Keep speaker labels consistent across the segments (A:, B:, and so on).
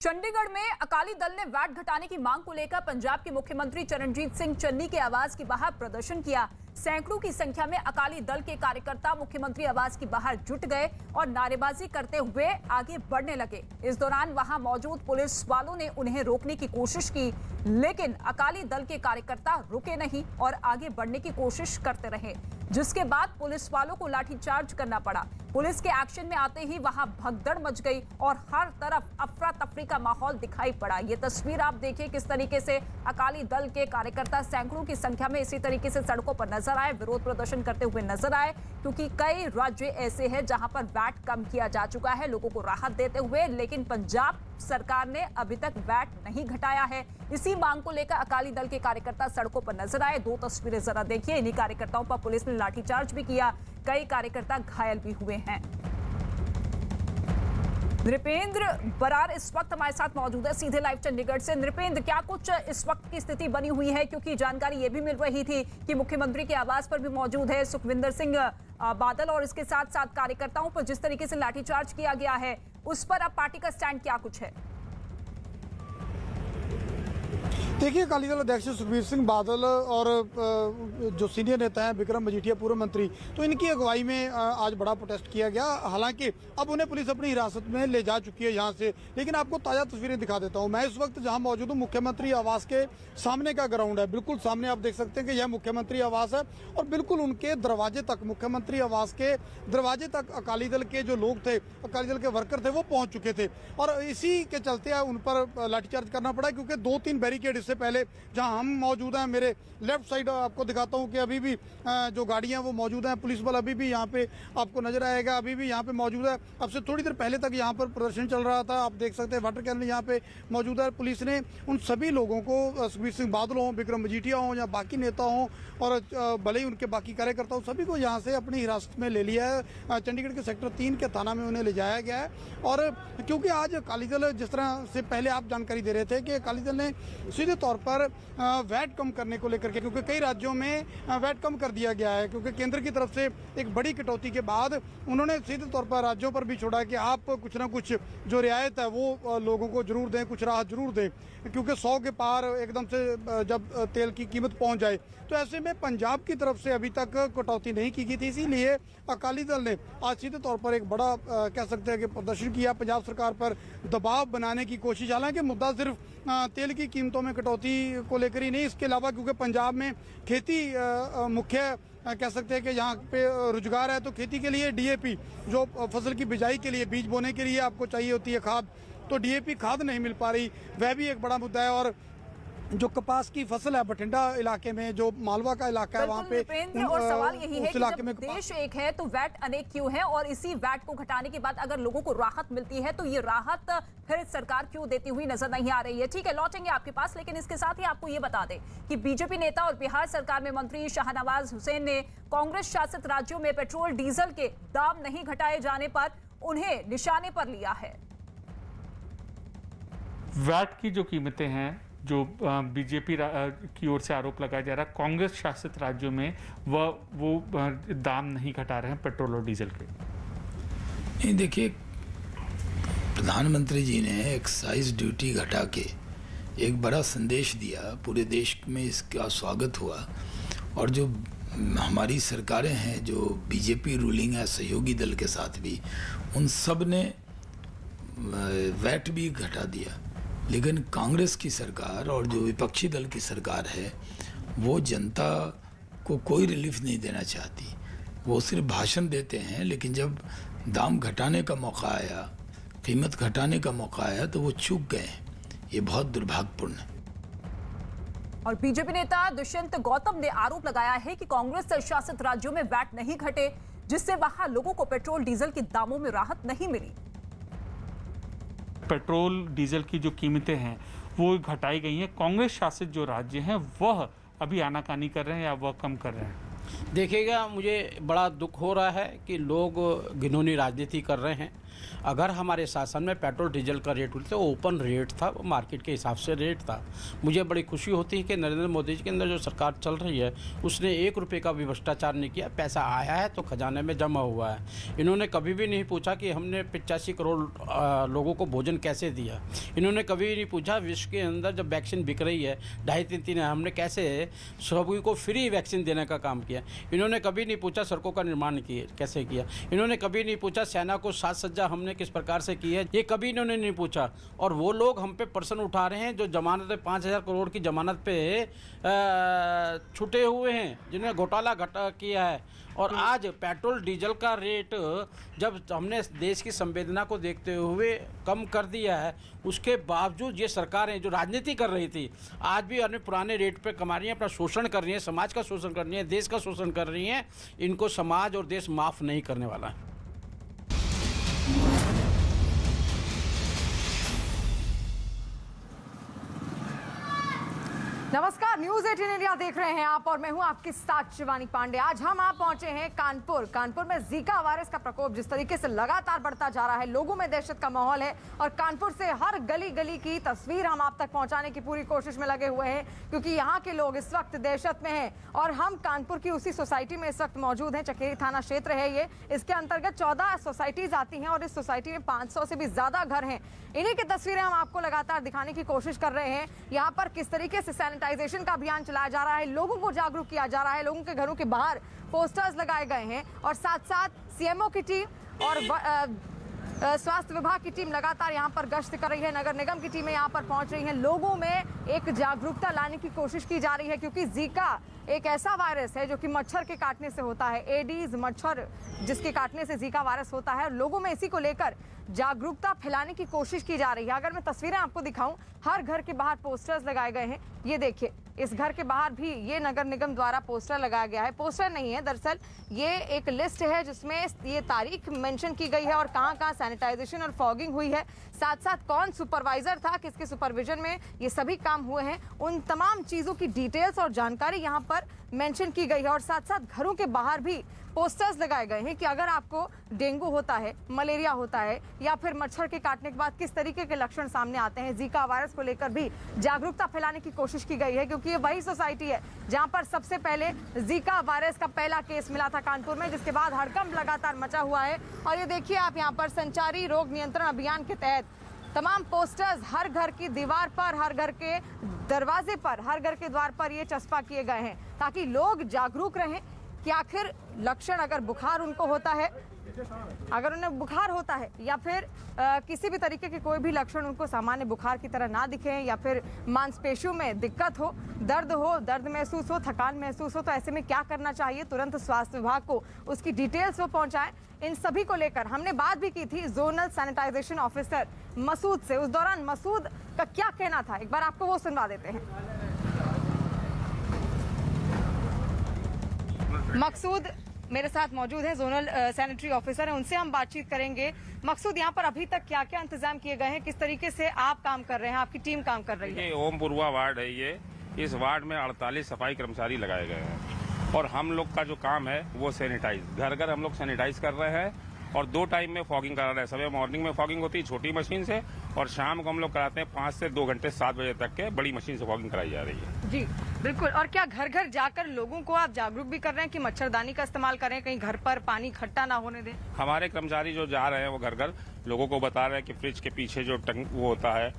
A: चंडीगढ़ में अकाली दल ने वैट घटाने की मांग को लेकर पंजाब के मुख्यमंत्री चरणजीत सिंह चन्नी के आवास के बाहर प्रदर्शन किया। सैकड़ों की संख्या में अकाली दल के कार्यकर्ता मुख्यमंत्री आवास के बाहर जुट गए और नारेबाजी करते हुए आगे बढ़ने लगे। इस दौरान वहां मौजूद पुलिस वालों ने उन्हें रोकने की कोशिश की, लेकिन अकाली दल के कार्यकर्ता रुके नहीं और आगे बढ़ने की कोशिश करते रहे, जिसके बाद पुलिस वालों को लाठीचार्ज करना पड़ा। पुलिस के एक्शन में आते ही वहां भगदड़ मच गई और हर तरफ अफरा तफरी का माहौल दिखाई पड़ा। ये तस्वीर आप देखिए किस तरीके से अकाली दल के कार्यकर्ता सैकड़ों की संख्या में इसी तरीके से सड़कों पर नजर आए, विरोध प्रदर्शन करते हुए नजर आए, क्योंकि कई राज्य ऐसे हैं जहां पर वैट कम किया जा चुका है लोगों को राहत देते हुए, लेकिन पंजाब सरकार ने अभी तक वैट नहीं घटाया है। इसी मांग को लेकर अकाली दल के कार्यकर्ता सड़कों पर नजर आए। दो तस्वीरें जरा देखिए। इन्हीं कार्यकर्ताओं पर पुलिस ने लाठीचार्ज भी किया, कई कार्यकर्ता घायल भी हुए हैं। नृपेंद्र बरार इस वक्त हमारे साथ मौजूद है सीधे लाइव चंडीगढ़ से। नृपेंद्र, क्या कुछ इस वक्त की स्थिति बनी हुई है, क्योंकि जानकारी ये भी मिल रही थी कि मुख्यमंत्री के आवास पर भी मौजूद है सुखविंदर सिंह बादल और इसके साथ साथ कार्यकर्ताओं पर जिस तरीके से लाठीचार्ज किया गया है, उस पर अब पार्टी का स्टैंड क्या कुछ है?
B: देखिए, अकाली दल अध्यक्ष सुखबीर सिंह बादल और जो सीनियर नेता हैं विक्रम मजीठिया पूर्व मंत्री, तो इनकी अगुवाई में आज बड़ा प्रोटेस्ट किया गया। हालांकि अब उन्हें पुलिस अपनी हिरासत में ले जा चुकी है यहाँ से, लेकिन आपको ताज़ा तस्वीरें दिखा देता हूँ। मैं इस वक्त जहाँ मौजूद हूँ मुख्यमंत्री आवास के सामने का ग्राउंड है। बिल्कुल सामने आप देख सकते हैं कि यह मुख्यमंत्री आवास है और बिल्कुल उनके दरवाजे तक, मुख्यमंत्री आवास के दरवाजे तक अकाली दल के जो लोग थे, अकाली दल के वर्कर थे, वो पहुँच चुके थे और इसी के चलते उन पर लाठीचार्ज करना पड़ा, क्योंकि 2-3 बैरिकेड से पहले जहां हम मौजूद हैं, मेरे लेफ्ट साइड आपको दिखाता हूं कि अभी भी जो गाड़ियां वो मौजूद हैं, पुलिस बल अभी भी यहां पे आपको नजर आएगा, अभी भी यहां पे मौजूद है। अब से थोड़ी देर पहले तक यहां पर प्रदर्शन चल रहा था, आप देख सकते हैं वाटर कैनन यहां पे मौजूद है। पुलिस ने उन सभी लोगों को, सुखबीर सिंह बादल हों, विक्रम मजीठिया हों या बाकी नेता हों और भले ही उनके बाकी कार्यकर्ता हों, सभी को यहाँ से अपनी हिरासत में ले लिया है। चंडीगढ़ के सेक्टर 3 के थाना में उन्हें ले जाया गया है। और क्योंकि आज अकाली दल, जिस तरह से पहले आप जानकारी दे रहे थे कि अकाली दल ने सीधे तौर पर वैट कम करने को लेकर के, क्योंकि कई राज्यों में वैट कम कर दिया गया है, क्योंकि केंद्र की तरफ से एक बड़ी कटौती के बाद उन्होंने सीधे तौर पर राज्यों पर भी छोड़ा कि आप कुछ ना कुछ जो रियायत है वो लोगों को जरूर दें, कुछ राहत जरूर दें, क्योंकि 100 के पार एकदम से जब तेल की कीमत पहुंच जाए, तो ऐसे में पंजाब की तरफ से अभी तक कटौती नहीं की गई थी। इसीलिए अकाली दल ने आज सीधे तौर पर एक बड़ा कह सकते हैं कि प्रदर्शन किया, पंजाब सरकार पर दबाव बनाने की कोशिश। हालांकि मुद्दा सिर्फ तेल की कीमतों में कटौती को लेकर ही नहीं, इसके अलावा क्योंकि पंजाब में खेती मुख्य कह सकते हैं कि यहाँ पे रोजगार है, तो खेती के लिए डीएपी, जो फसल की बिजाई के लिए, बीज बोने के लिए आपको चाहिए होती है खाद, तो डीएपी खाद नहीं मिल पा रही, वह भी एक बड़ा मुद्दा है। और जो कपास की फसल है बठिंडा इलाके में, जो मालवा का इलाका है, वहाँ पे
A: और सवाल यही है कि जब देश एक है तो वैट अनेक क्यों है, और इसी वैट को घटाने के बाद अगर लोगों को राहत मिलती है तो ये राहत फिर सरकार क्यों देती हुई नजर नहीं आ रही है? ठीक है, लौटेंगे आपके पास, लेकिन इसके साथ ही आपको ये बता दें कि बीजेपी नेता और बिहार सरकार में मंत्री शाहनवाज हुसैन ने कांग्रेस शासित राज्यों में पेट्रोल डीजल के दाम नहीं घटाए जाने पर उन्हें निशाने पर लिया है।
C: वैट की जो कीमतें हैं, जो बीजेपी की ओर से आरोप लगाया जा रहा है, कांग्रेस शासित राज्यों में वो दाम नहीं घटा रहे हैं पेट्रोल और डीजल के।
D: नहीं, देखिए, प्रधानमंत्री जी ने एक्साइज ड्यूटी घटा के एक बड़ा संदेश दिया, पूरे देश में इसका स्वागत हुआ। और जो हमारी सरकारें हैं, जो बीजेपी रूलिंग है सहयोगी दल के साथ भी, उन सब ने वैट भी घटा दिया। लेकिन कांग्रेस की सरकार और जो विपक्षी दल की सरकार है, वो जनता को कोई रिलीफ नहीं देना चाहती, वो सिर्फ भाषण देते हैं, लेकिन जब दाम घटाने का मौका आया, कीमत घटाने का मौका आया, तो वो चूक गए। ये बहुत दुर्भाग्यपूर्ण है।
A: और बीजेपी नेता दुष्यंत गौतम ने आरोप लगाया है कि कांग्रेस शासित राज्यों में वैट नहीं घटे, जिससे वहां लोगों को पेट्रोल डीजल के दामों में राहत नहीं मिली।
C: पेट्रोल डीजल की जो कीमतें हैं वो घटाई गई हैं, कांग्रेस शासित जो राज्य हैं वह अभी आनाकानी कर रहे हैं या वह कम कर रहे हैं।
E: देखिएगा, मुझे बड़ा दुख हो रहा है कि लोग घिनौनी राजनीति कर रहे हैं। अगर हमारे शासन में पेट्रोल डीजल का रेट तो ओपन रेट था, मार्केट के हिसाब से रेट था। मुझे बड़ी खुशी होती है कि नरेंद्र मोदी जी के अंदर जो सरकार चल रही है उसने 1 रुपये का भी भ्रष्टाचार नहीं किया। पैसा आया है तो खजाने में जमा हुआ है। इन्होंने कभी भी नहीं पूछा कि हमने 85 करोड़ लोगों को भोजन कैसे दिया। इन्होंने कभी नहीं पूछा विश्व के अंदर जब वैक्सीन बिक रही है 2.5-3 हमने कैसे सभी को फ्री वैक्सीन देने का काम किया। इन्होंने कभी नहीं पूछा सड़कों का निर्माण कैसे किया। इन्होंने कभी नहीं पूछा सेना को साज सज्जा हमने किस प्रकार से की है, ये कभी इन्होंने नहीं पूछा। और वो लोग हम पे प्रश्न उठा रहे हैं जो जमानत 5,000 करोड़ की जमानत पे छूटे हुए हैं, जिन्होंने घोटाला किया है। और आज पेट्रोल डीजल का रेट जब हमने देश की संवेदना को देखते हुए कम कर दिया है, उसके बावजूद ये सरकारें जो राजनीति कर रही थी आज भी अपने पुराने रेट पे कमा रही हैं, अपना शोषण कर रही हैं, समाज का शोषण कर रही हैं, देश का शोषण कर रही हैं। इनको समाज और देश माफ़ नहीं करने वाला है।
F: नमस्कार, न्यूज 18 इंडिया देख रहे हैं आप और मैं हूं आपके साथ शिवानी पांडे। आज हम आप पहुंचे हैं कानपुर में जीका वायरस का प्रकोप जिस तरीके से लगातार बढ़ता जा रहा है, लोगों में दहशत का माहौल है और कानपुर से हर गली गली की तस्वीर हम आप तक पहुंचाने की पूरी कोशिश में लगे हुए हैं क्योंकि यहाँ के लोग इस वक्त दहशत में हैं। और हम कानपुर की उसी सोसाइटी में इस वक्त मौजूद हैं। चकेरी थाना क्षेत्र है ये, इसके अंतर्गत 14 सोसाइटीज आती हैं और इस सोसाइटी में 500 से भी ज्यादा घर हैं। इन्हीं की तस्वीरें हम आपको लगातार दिखाने की कोशिश कर रहे हैं। यहाँ पर किस तरीके से सैनिटाइजेशन का अभियान चलाया जा रहा है, लोगों को जागरूक किया जा रहा है, लोगों के घरों के बाहर पोस्टर्स लगाए गए हैं और साथ साथ सीएमओ की टीम और स्वास्थ्य विभाग की टीम लगातार यहाँ पर गश्त कर रही है। नगर निगम की टीमें यहाँ पर पहुंच रही हैं, लोगों में एक जागरूकता लाने की कोशिश की जा रही है क्योंकि जीका एक ऐसा वायरस है जो कि मच्छर के काटने से होता है। एडीज मच्छर जिसके काटने से जीका वायरस होता है और लोगों में इसी को लेकर जागरूकता फैलाने की कोशिश की जा रही है। अगर मैं तस्वीरें आपको दिखाऊं, हर घर के बाहर पोस्टर्स लगाए गए हैं। ये देखिए, इस घर के बाहर भी ये नगर निगम द्वारा पोस्टर लगाया गया है। पोस्टर नहीं है, दरअसल ये एक लिस्ट है जिसमें ये तारीख मेंशन की गई है और कहां-कहां सैनिटाइजेशन और फॉगिंग हुई है, साथ साथ कौन सुपरवाइजर था, किसके सुपरविजन में ये सभी काम हुए हैं, उन तमाम चीजों की डिटेल्स और जानकारी यहाँ पर मेंशन की गई है। और साथ साथ घरों के बाहर भी पोस्टर्स लगाए गए हैं कि अगर आपको डेंगू होता है, मलेरिया होता है या फिर मच्छर के काटने के बाद किस तरीके के लक्षण सामने आते हैं, जीका वायरस को लेकर भी जागरूकता फैलाने की कोशिश की गई है क्योंकि ये वही सोसाइटी है जहां पर सबसे पहले जीका वायरस का पहला केस मिला था कानपुर में, जिसके बाद हड़कंप लगातार मचा हुआ है। और ये देखिए आप यहाँ पर संचारी रोग नियंत्रण अभियान के तहत तमाम पोस्टर्स हर घर की दीवार पर, हर घर के दरवाजे पर, हर घर के द्वार पर ये चस्पा किए गए हैं ताकि लोग जागरूक रहें कि आखिर लक्षण अगर बुखार उनको होता है, अगर उन्हें बुखार होता है या फिर किसी भी तरीके के कोई भी लक्षण उनको सामान्य बुखार की तरह ना दिखें या फिर मांसपेशियों में दिक्कत हो, दर्द महसूस हो, थकान महसूस हो, तो ऐसे में क्या करना चाहिए, तुरंत स्वास्थ्य विभाग को उसकी डिटेल्स वो पहुंचाएं। इन सभी को लेकर हमने बात भी की थी जोनल सैनिटाइजेशन ऑफिसर मसूद से। उस दौरान मसूद का क्या कहना था, एक बार आपको वो सुनवा देते हैं। मकसूद मेरे साथ मौजूद है, जोनल सैनिटरी ऑफिसर है, उनसे हम बातचीत करेंगे। मकसूद, यहाँ पर अभी तक क्या क्या इंतजाम किए गए हैं, किस तरीके से आप काम कर रहे हैं, आपकी टीम काम कर रही है?
G: ये ओमपुरवा वार्ड है। ये इस वार्ड में 48 सफाई कर्मचारी लगाए गए हैं और हम लोग का जो काम है वो सैनिटाइज, घर घर हम लोग सैनिटाइज कर रहे हैं और 2 टाइम में फॉगिंग करा रहे हैं। सुबह मॉर्निंग में फॉगिंग होती है छोटी मशीन से और शाम को हम लोग कराते हैं 5 से 2 घंटे 7 बजे तक के बड़ी मशीन से फॉगिंग कराई जा रही है।
F: जी बिल्कुल। और क्या घर घर जाकर लोगों को आप जागरूक भी कर रहे हैं कि मच्छरदानी का इस्तेमाल करें, कहीं घर पर पानी इकट्ठा ना होने दें?
G: हमारे कर्मचारी जो जा रहे हैं वो घर घर लोगों को बता रहे हैं कि फ्रिज के पीछे जो टंक वो होता है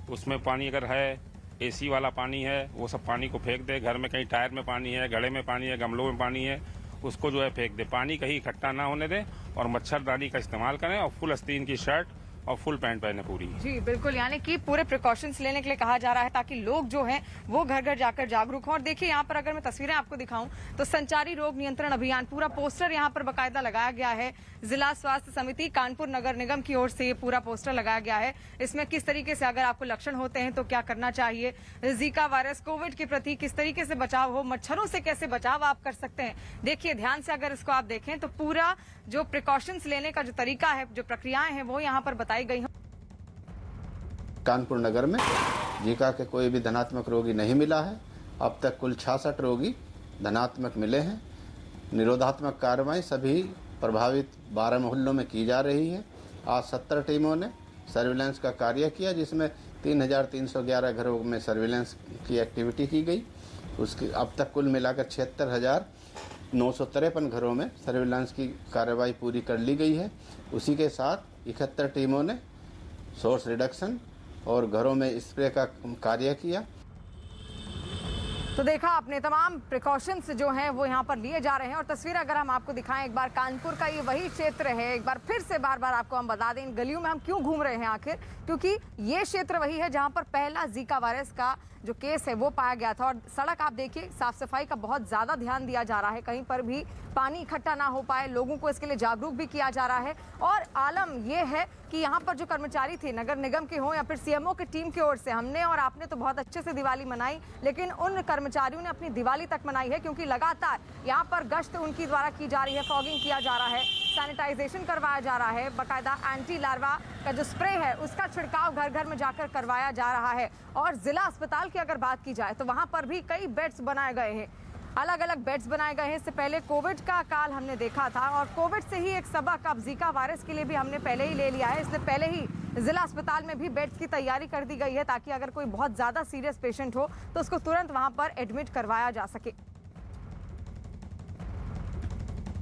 G: उसमें पानी अगर है, एसी वाला पानी है, वो सब पानी को फेंक दे। घर में कहीं टायर में पानी है, घड़े में पानी है, गमलों में पानी है, उसको जो है फेंक दे। पानी कहीं इकट्ठा ना होने दे और मच्छरदानी का इस्तेमाल करें और फुल आस्तीन की शर्ट और फुल पैंट पहने पूरी।
F: जी बिल्कुल, यानी कि पूरे प्रिकॉशंस लेने के लिए कहा जा रहा है ताकि लोग जो हैं वो घर घर जाकर जागरूक हों। और देखिए यहाँ पर अगर मैं तस्वीरें आपको दिखाऊं तो संचारी रोग नियंत्रण अभियान, पूरा पोस्टर यहाँ पर बाकायदा लगाया गया है। जिला स्वास्थ्य समिति कानपुर नगर निगम की ओर से ये पूरा पोस्टर लगाया गया है। इसमें किस तरीके से अगर आपको लक्षण होते हैं तो क्या करना चाहिए, जीका वायरस कोविड के प्रति किस तरीके से बचाव हो, मच्छरों से कैसे बचाव आप कर सकते हैं। देखिए ध्यान से अगर इसको आप देखें तो पूरा जो प्रिकॉशंस लेने का जो तरीका है, जो प्रक्रियाएं हैं वो यहाँ पर बताई गई हैं।
H: कानपुर नगर में जीका के कोई भी धनात्मक रोगी नहीं मिला है। अब तक कुल 66 रोगी धनात्मक मिले हैं। निरोधात्मक कार्रवाई सभी प्रभावित 12 मोहल्लों में की जा रही है। आज 70 टीमों ने सर्विलेंस का कार्य किया, जिसमें 3,311 घरों में सर्विलेंस की एक्टिविटी की गई। उसके अब तक कुल मिलाकर 76,953 घरों में सर्विलांस की कार्रवाई पूरी कर ली गई है। उसी के साथ 71 टीमों ने सोर्स रिडक्शन और घरों में स्प्रे का कार्य किया।
F: तो देखा आपने, तमाम प्रिकॉशंस जो हैं वो यहाँ पर लिए जा रहे हैं। और तस्वीर अगर हम आपको दिखाएं एक बार, कानपुर का ये वही क्षेत्र है। एक बार फिर से बार बार आपको हम बता दें इन गलियों में हम क्यों घूम रहे हैं आखिर, क्योंकि ये क्षेत्र वही है जहाँ पर पहला जीका वायरस का जो केस है वो पाया गया था। और सड़क आप देखिए, साफ सफाई का बहुत ज़्यादा ध्यान दिया जा रहा है, कहीं पर भी पानी इकट्ठा ना हो पाए, लोगों को इसके लिए जागरूक भी किया जा रहा है। और आलम ये है कि यहाँ पर जो कर्मचारी थे, नगर निगम के हों या फिर सीएमओ की टीम की ओर से, हमने और आपने तो बहुत अच्छे से दिवाली मनाई, लेकिन उन कर्मचारियों ने अपनी दिवाली तक मनाई है, क्योंकि लगातार यहाँ पर गश्त उनकी द्वारा की जा रही है, फॉगिंग किया जा रहा है, सैनिटाइजेशन करवाया जा रहा है, बाकायदा एंटी लार्वा का जो स्प्रे है उसका छिड़काव घर घर में जाकर करवाया जा रहा है। और जिला अस्पताल की अगर बात की जाए तो वहाँ पर भी कई बेड्स बनाए गए हैं, अलग अलग बेड्स बनाए गए हैं। इससे पहले कोविड का काल हमने देखा था और कोविड से ही एक सबक अब जीका वायरस के लिए भी हमने पहले ही ले लिया है। इसलिए पहले ही जिला अस्पताल में भी बेड्स की तैयारी कर दी गई है, ताकि अगर कोई बहुत ज़्यादा सीरियस पेशेंट हो तो उसको तुरंत वहाँ पर एडमिट करवाया जा सके।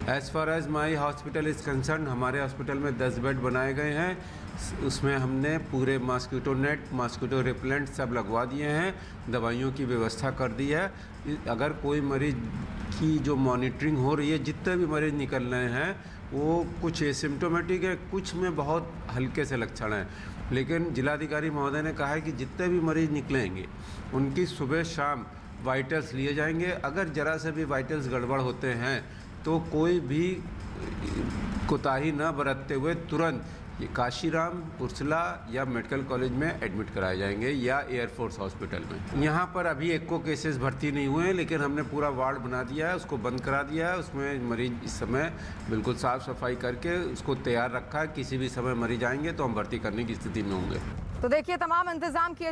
I: As far as my hospital is concern, हमारे हॉस्पिटल में 10 बेड बनाए गए हैं। उसमें हमने पूरे मॉस्किटो नेट, मॉस्किटो रिपेलेंट सब लगवा दिए हैं, दवाइयों की व्यवस्था कर दी है। अगर कोई मरीज की जो मॉनिटरिंग हो रही है, जितने भी मरीज निकल रहे हैं वो कुछ एसिम्टोमेटिक है, कुछ में बहुत हल्के से लक्षण हैं, लेकिन जिलाधिकारी महोदय ने कहा है कि जितने भी मरीज निकलेंगे उनकी सुबह शाम वाइटल्स लिए जाएंगे। अगर ज़रा से भी वाइटल्स गड़बड़ होते हैं तो कोई भी कोताही न बरतते हुए तुरंत ये काशीराम, उर्सला या मेडिकल कॉलेज में एडमिट कराए जाएंगे या एयरफोर्स हॉस्पिटल में। यहाँ पर अभी एको केसेस भर्ती नहीं हुए हैं, लेकिन हमने पूरा वार्ड बना दिया है, उसको बंद करा दिया है। उसमें मरीज इस समय बिल्कुल साफ़ सफाई करके उसको तैयार रखा है, किसी भी समय मरीज आएंगे तो हम भर्ती करने की स्थिति में होंगे।
F: तो देखिए, तमाम इंतजाम किए